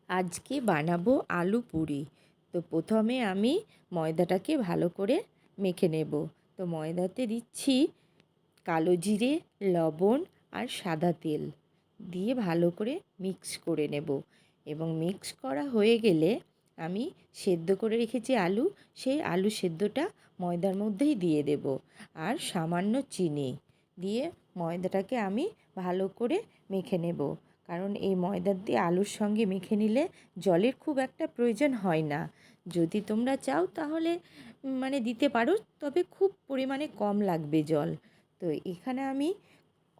আজকে বানাবো আলু পুরি। তো প্রথমে আমি ময়দাটাকে ভালো করে মেখে নেব। তো ময়দাতে দিচ্ছি কালো জিরে, লবণ আর সাদা তেল দিয়ে ভালো করে মিক্স করে নেব। এবং মিক্স করা হয়ে গেলে আমি সেদ্ধ করে রেখেছি আলু, সেই আলু সেদ্ধটা ময়দার মধ্যেই দিয়ে দেব। আর সামান্য চিনি দিয়ে ময়দাটাকে আমি ভালো করে মেখে নেব। কারণ এই ময়দা দিয়ে আলুর সঙ্গে মেখে নিলে জলের খুব একটা প্রয়োজন হয় না। যদি তোমরা চাও তাহলে দিতে পারো, তবে খুব পরিমাণে কম লাগবে জল। তো এখানে আমি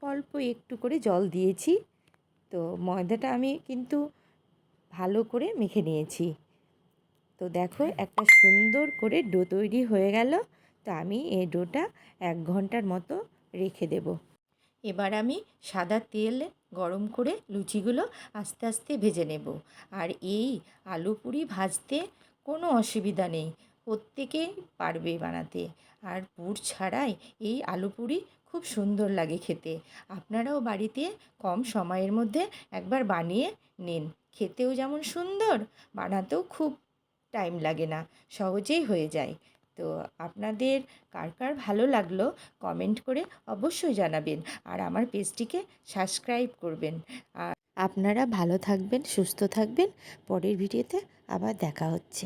অল্প একটু করে জল দিয়েছি। তো ময়দাটা আমি কিন্তু ভালো করে মেখে নিয়েছি। তো দেখো একটা সুন্দর করে ডো তৈরি হয়ে গেল। তো আমি এই ডোটা 1 ঘন্টার মতো রেখে দেব। এবার আমি সাদা তেল গরম করে লুচিগুলো আস্তে আস্তে ভেজে নেব। আর এই আলু পুরি ভাজতে কোনো অসুবিধা নেই, প্রত্যেকেই পারবে বানাতে। আর পুর ছাড়াই এই আলু পুরি খুব সুন্দর লাগে খেতে। আপনারাও বাড়িতে কম সময়ের মধ্যে একবার বানিয়ে নিন। খেতেও যেমন সুন্দর, বানাতেও খুব টাইম লাগে না, সহজেই হয়ে যায়। তো আপনাদের কার কার ভালো লাগলো কমেন্ট করে অবশ্যই জানাবেন। আর আমার পেজটিকে সাবস্ক্রাইব করবেন। আর আপনারা ভালো থাকবেন, সুস্থ থাকবেন। পরের ভিডিওতে আবার দেখা হচ্ছে।